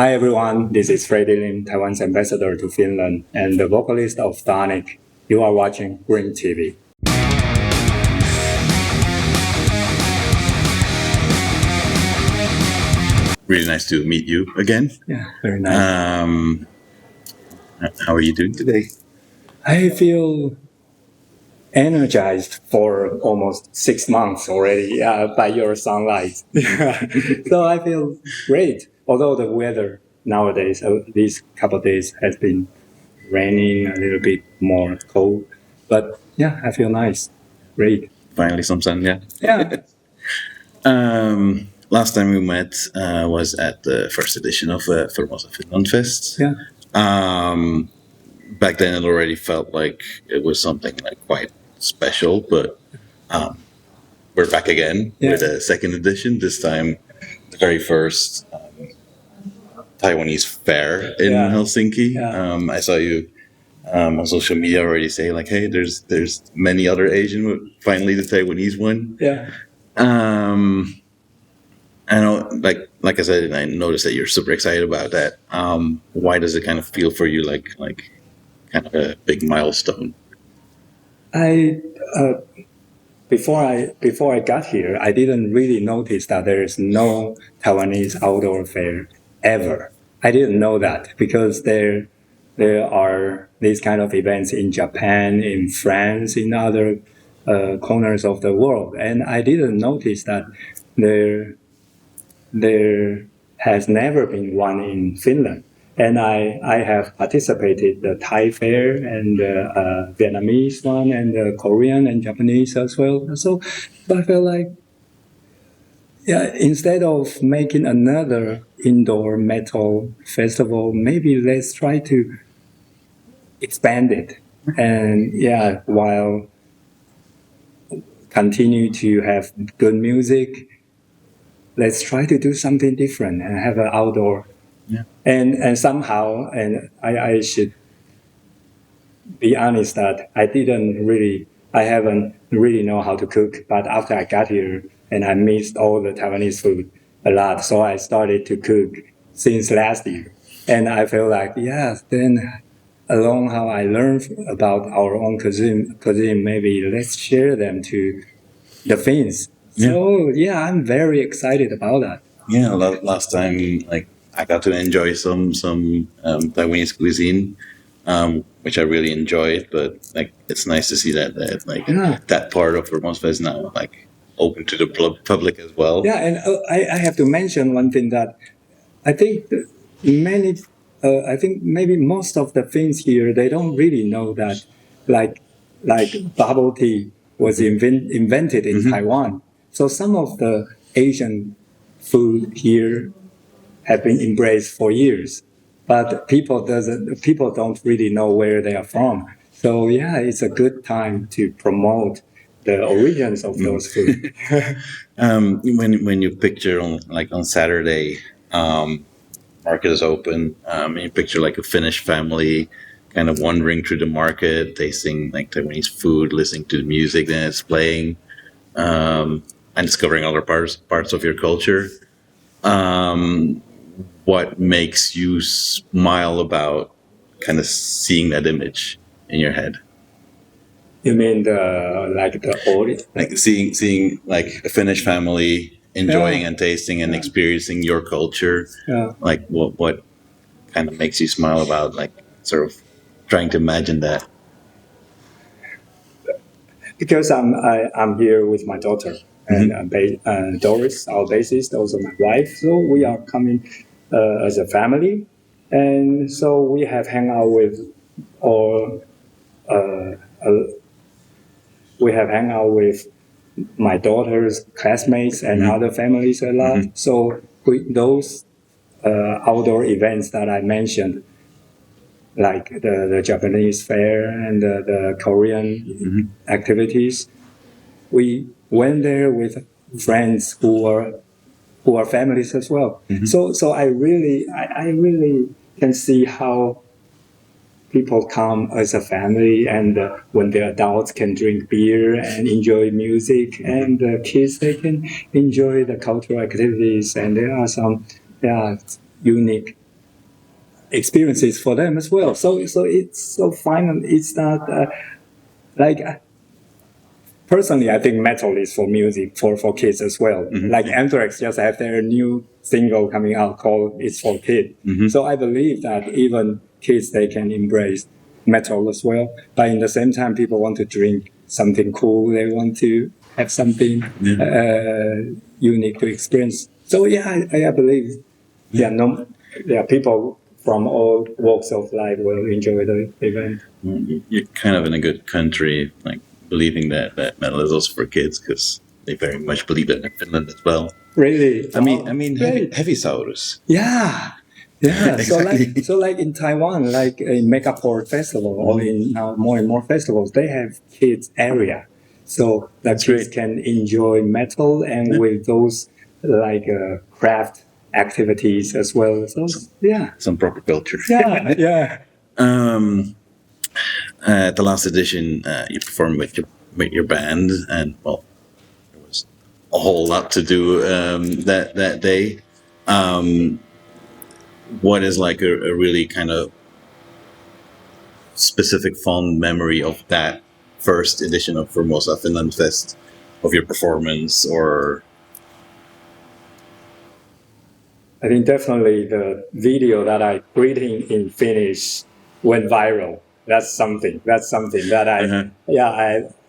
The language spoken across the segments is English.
Hi everyone, this is Freddy Lim, Taiwan's ambassador to Finland and the vocalist of Chthonic. You are watching GRIMM TV. Really nice to meet you again. Yeah, very nice. How are you doing today? I feel energized for almost 6 months already by your sunlight. So I feel great. Although the weather nowadays, these couple of days has been raining, a little bit more cold. But yeah, I feel nice. Great. Finally some sun, yeah. Yeah. Last time we met was at the first edition of Formosa Finland Fest. Yeah. Back then it already felt like it was something like quite special, but we're back again with a second edition. This time, the very first Taiwanese fair in Helsinki. Yeah. I saw you on social media already say like, "Hey, there's many other Asian, but finally the Taiwanese one." Yeah. I know, like I said, I noticed that you're super excited about that. Why does it kind of feel for you like kind of a big milestone? Before I got here, I didn't really notice that there is no Taiwanese outdoor fair ever. I didn't know that because there are these kind of events in Japan, in France, in other corners of the world, and I didn't notice that there has never been one in Finland. And I have participated the Thai fair and the Vietnamese one and the Korean and Japanese as well. So I feel like, instead of making another indoor metal festival, maybe let's try to expand it. And while continue to have good music, let's try to do something different and have an outdoor. Yeah. And somehow, and I should be honest that I haven't really know how to cook. But after I got here and I missed all the Taiwanese food a lot, so I started to cook since last year. And I feel like, then along how I learned about our own cuisine, maybe let's share them to the Finns. Yeah. So I'm very excited about that. Yeah, last time I got to enjoy some Taiwanese cuisine, which I really enjoyed. But it's nice to see that that part of Formosa is now open to the public as well. Yeah, and I have to mention one thing that I think maybe most of the Finns here, they don't really know that like bubble tea was invented in Taiwan. So some of the Asian food here have been embraced for years, but people don't really know where they are from. So it's a good time to promote the origins of those food. When you picture on Saturday, market is open. You picture a Finnish family kind of wandering through the market, tasting Taiwanese food, listening to the music that it's playing, and discovering other parts of your culture. What makes you smile about kind of seeing that image in your head? You mean the old? Seeing a Finnish family enjoying and tasting and experiencing your culture. Yeah. What kind of makes you smile about sort of trying to imagine that? Because I'm here with my daughter and Doris, our bassist, also my wife. So we are coming as a family, and so we have hang out with my daughter's classmates and other families a lot. So those outdoor events that I mentioned, like the Japanese fair and the Korean activities, we went there with friends who are families as well. So I really can see how people come as a family, and when the adults can drink beer and enjoy music, and the kids, they can enjoy the cultural activities, and there are some unique experiences for them as well. So it's so fun. It's not like. Personally, I think metal is for music for kids as well. Like Anthrax just have their new single coming out called "It's for Kids." So I believe that even kids they can embrace metal as well. But in the same time, people want to drink something cool. They want to have something unique to experience. So I believe people from all walks of life will enjoy the event. You're kind of in a good country, like believing that metal is also for kids, because they very much believe that in Finland as well. Really? I mean, heavy Saurus. Yeah. Exactly. So like in Taiwan, like in Megaport Festival or in now more and more festivals, they have kids area, so the kids can enjoy metal and with those like craft activities as well. So some proper culture. Yeah. At the last edition, you performed with your band, and well, there was a whole lot to do that day. What is like a really kind of specific fond memory of that first edition of Formosa Finland Fest, of your performance? Or I think definitely the video that I greeting in Finnish went viral. That's something that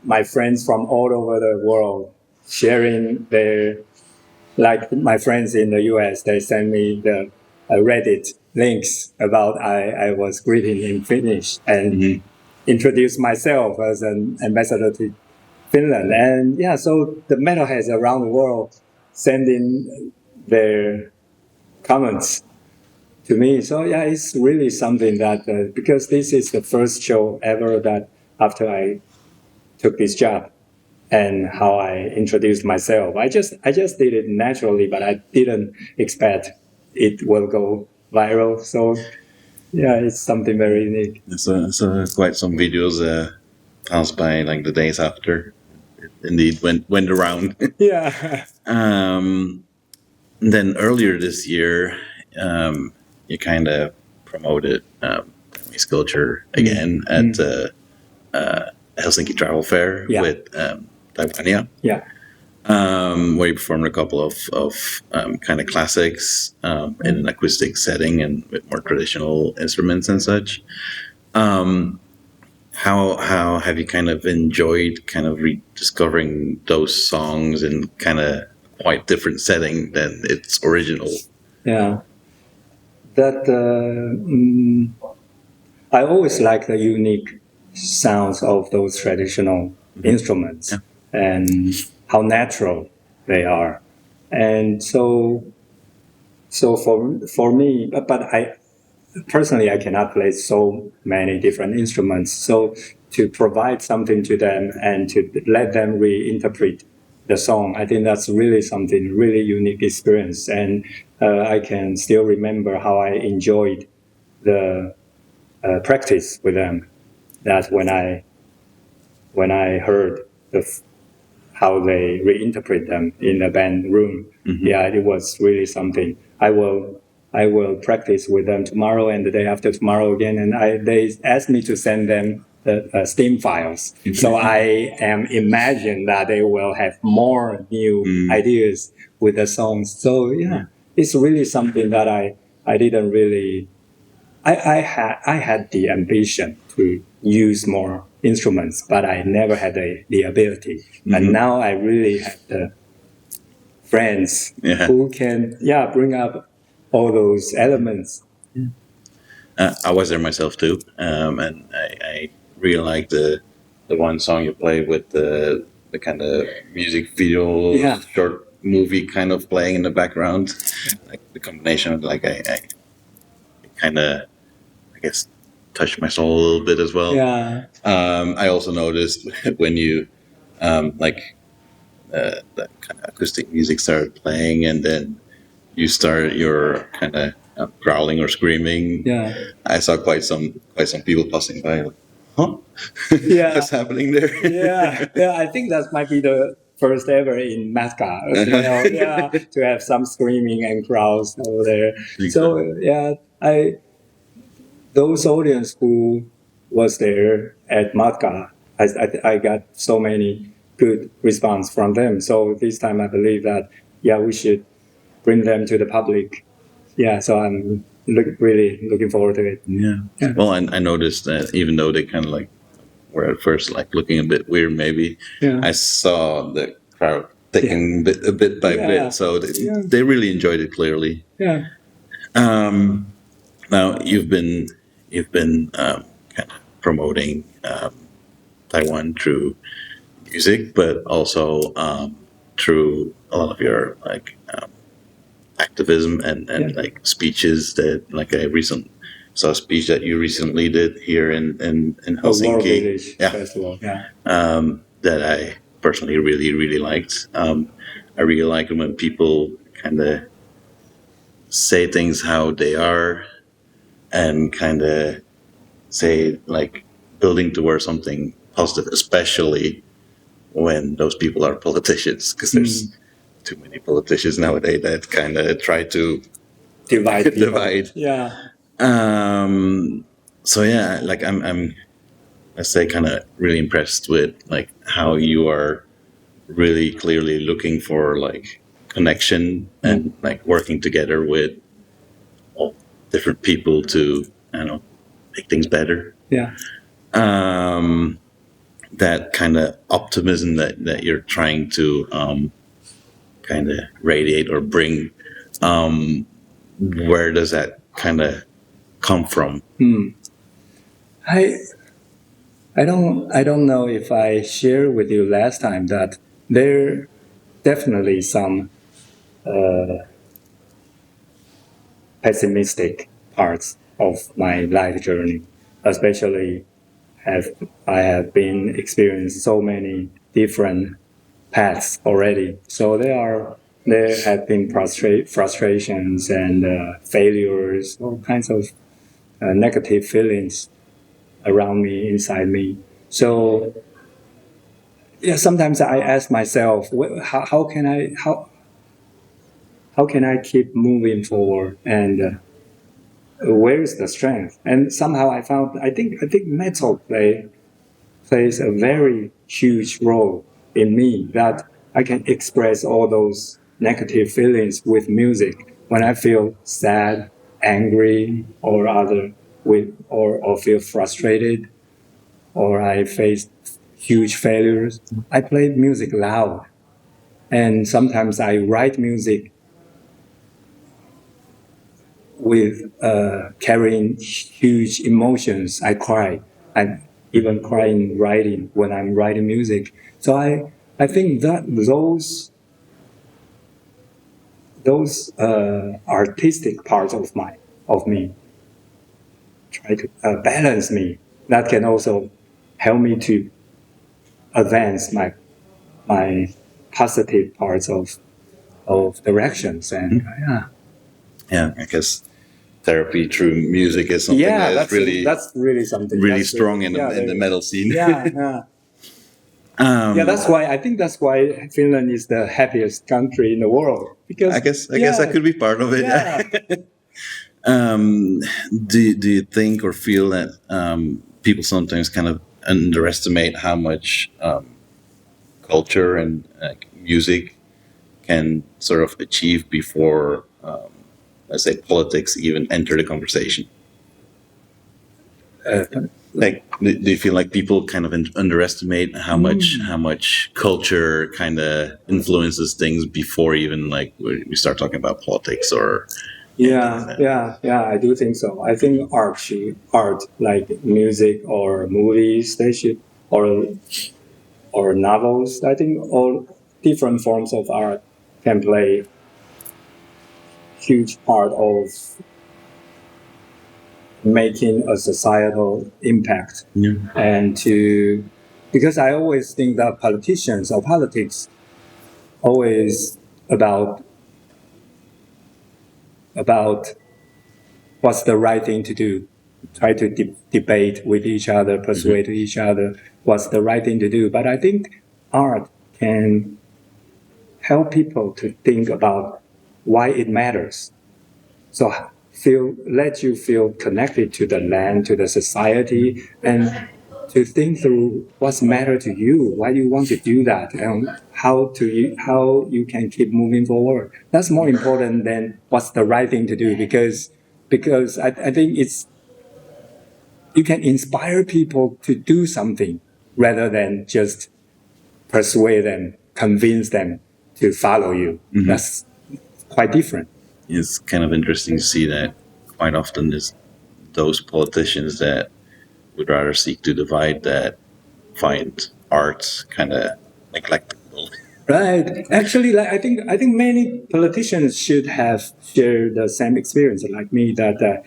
my friends from all over the world sharing their, like my friends in the US, they send me the Reddit links about I was greeting in Finnish and introduced myself as an ambassador to Finland. And so the metalheads around the world sending their comments to me. So it's really something that because this is the first show ever that after I took this job and how I introduced myself. I just did it naturally, but I didn't expect it will go viral. So it's something very unique. So quite some videos passed by like the days after. It indeed went around. Yeah. Then earlier this year, you kind of promoted Taiwanese culture again at Helsinki Travel Fair with Taiwania. Yeah. Where you performed a couple of kind of classics in an acoustic setting and with more traditional instruments and such. How have you kind of enjoyed kind of rediscovering those songs in kind of quite different setting than its original? Yeah. That I always like the unique sounds of those traditional instruments and how natural they are. And so for me, but I personally, I cannot play so many different instruments. So to provide something to them and to let them reinterpret the song, I think that's really something, really unique experience. And I can still remember how I enjoyed the practice with them. That when I heard how they reinterpret them in the band room, it was really something. I will practice with them tomorrow and the day after tomorrow again. And they asked me to send them the Steam files. So I am imagine that they will have more new ideas with the songs. So it's really something that I didn't really. I had the ambition to use more instruments, but I never had the ability. And now I really have the friends who can bring up all those elements. I was there myself too, and I really like the one song you play with the kind of music video, short movie kind of playing in the background, like the combination of like I kind of, I guess, touched my soul a little bit as well. Yeah. I also noticed when you that kind of acoustic music started playing, and then you started your kind of growling or screaming. Yeah. I saw quite some people passing by. Like, huh? Yeah. What's happening there? Yeah. I think that might be the first ever in Masca, to have some screaming and crowds over there. So those audience who was there at Matka, I got so many good response from them. So this time I believe that, we should bring them to the public. Yeah, so I'm really looking forward to it. Yeah. Well, I noticed that even though they kind of like were at first like looking a bit weird, maybe I saw the crowd taking a bit by bit, so they really enjoyed it clearly. Yeah. Now you've been kind of promoting Taiwan through music, but also through a lot of your like activism and like speeches that like I recently saw a speech that you recently did here in Helsinki. Festival. That I personally really liked. I really like it when people kind of say things how they are and kind of say like building towards something positive, especially when those people are politicians, because there's too many politicians nowadays that kind of try to divide. Yeah. So yeah, like I'm let's say kind of really impressed with like how you are really clearly looking for like connection and like working together with all different people to, I don't know, make things better. Yeah. That kind of optimism that you're trying to kind of radiate or bring, where does that kind of come from? I don't know if I shared with you last time that there definitely some pessimistic parts of my life journey, especially I have been experiencing so many different paths already. So there have been frustrations and failures, all kinds of negative feelings around me, inside me. So sometimes I ask myself, how can I keep moving forward, and where is the strength? And somehow I found I think metal plays a very huge role in me, that I can express all those negative feelings with music when I feel sad, angry, or feel frustrated, or I face huge failures. I play music loud, and sometimes I write music with carrying huge emotions. I cry. I even cry in writing when I'm writing music. So I think that those artistic parts of me try to balance me. That can also help me to advance my positive parts of directions. And I guess therapy through music is something that's really something really strong in the metal scene. That's why Finland is the happiest country in the world, because I guess that could be part of it. Do you think or feel that people sometimes kind of underestimate how much culture and music can sort of achieve before let's say politics even enter the conversation? Like, do you feel like people kind of underestimate how much culture kind of influences things before even like we start talking about politics or? I do think so. I think art like music or movies, they should, or novels. I think all different forms of art can play huge part of making a societal impact. And because I always think that politicians or politics always about what's the right thing to do, try to debate with each other, persuade each other what's the right thing to do. But I think art can help people to think about why it matters. So let you feel connected to the land, to the society, and to think through what's matter to you, why you want to do that, and how you can keep moving forward. That's more important than what's the right thing to do, because I think you can inspire people to do something rather than just persuade them, convince them to follow you. Mm-hmm. That's quite different. It's kind of interesting to see that quite often there's those politicians that would rather seek to divide that find art kind of neglectable. Right. Actually, I think many politicians should have shared the same experience like me, that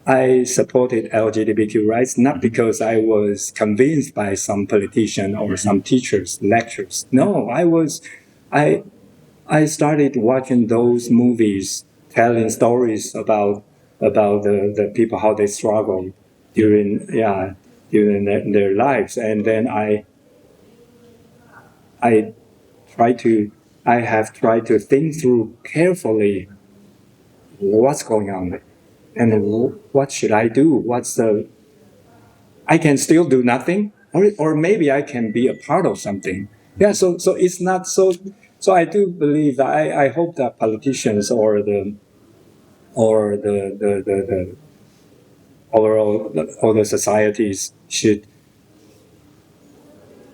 I supported LGBTQ rights not because I was convinced by some politician or some teachers, lectures. No, I started watching those movies, telling stories about the people, how they struggle during their lives, and then I have tried to think through carefully what's going on and what should I do. I can still do nothing, or maybe I can be a part of something. Yeah. So it's not so. So I do believe that I hope that politicians or the overall all the societies should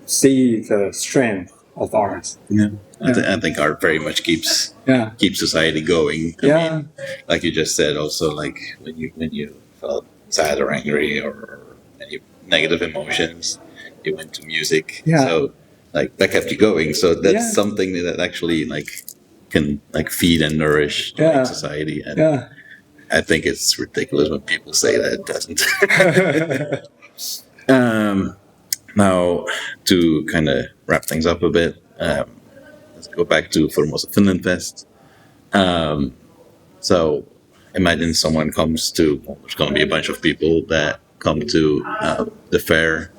see the strength of art. Yeah. I think art very much keeps society going. I mean, like you just said, also like when you felt sad or angry or any negative emotions, you went to music. Yeah. So like that kept you going. So that's something that actually like can like feed and nourish society. And I think it's ridiculous when people say that it doesn't. Now, to kind of wrap things up a bit, let's go back to Formosa Finland Fest. So imagine someone comes to, there's going to be a bunch of people that come to the fair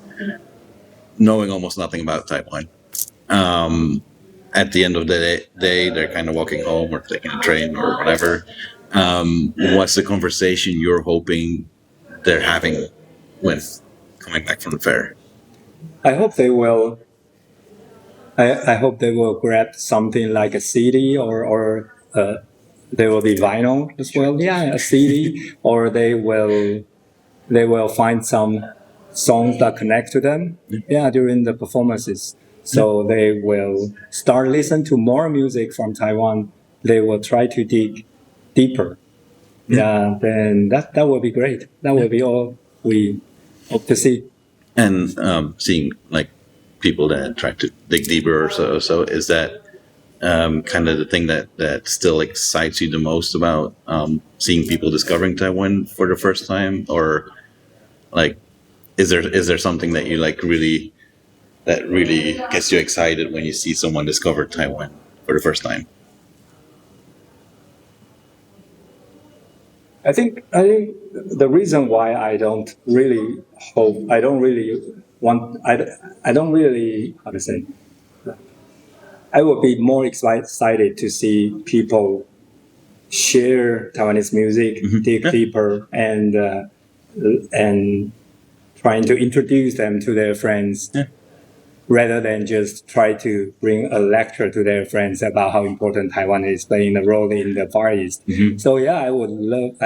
knowing almost nothing about Taiwan. At the end of the day, they're kind of walking home or taking a train or whatever. What's the conversation you're hoping they're having with coming back from the fair? I hope they will. I hope they will grab something like a CD or there will be vinyl as well. Yeah, a CD, or they will find some songs that connect to them. Yeah, during the performances. So they will start listening to more music from Taiwan. They will try to dig deeper. Yeah, then that will be great. That will be all we hope to see. And seeing like people that try to dig deeper or so is that kind of the thing that still excites you the most about seeing people discovering Taiwan for the first time, or like is there something that you like really gets you excited when you see someone discover Taiwan for the first time? I think the reason why I don't really how to say, I would be more excited to see people share Taiwanese music, dig deeper, and trying to introduce them to their friends, rather than just try to bring a lecture to their friends about how important Taiwan is playing a role in the Far East. So I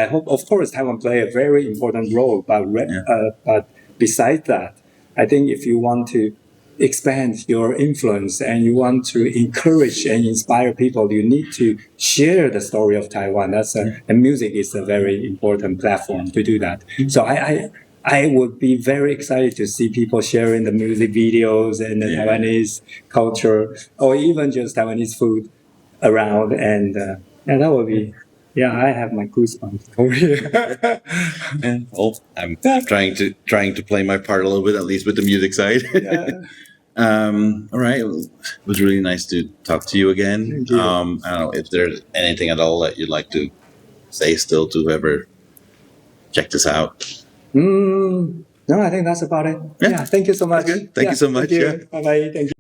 hope, of course, Taiwan play a very important role, but besides that, I think if you want to expand your influence and you want to encourage and inspire people, you need to share the story of Taiwan. And music is a very important platform to do that. So I would be very excited to see people sharing the music videos and the Taiwanese culture, or even just Taiwanese food around. And that would be, I have my goosebumps over here. Well, I'm trying to play my part a little bit, at least with the music side. All right. It was really nice to talk to you again. Thank you. I don't know if there's anything at all that you'd like to say still to whoever check this out. No, I think that's about it. Yeah, thank you so much. Thank you so much. Bye-bye. Thank you.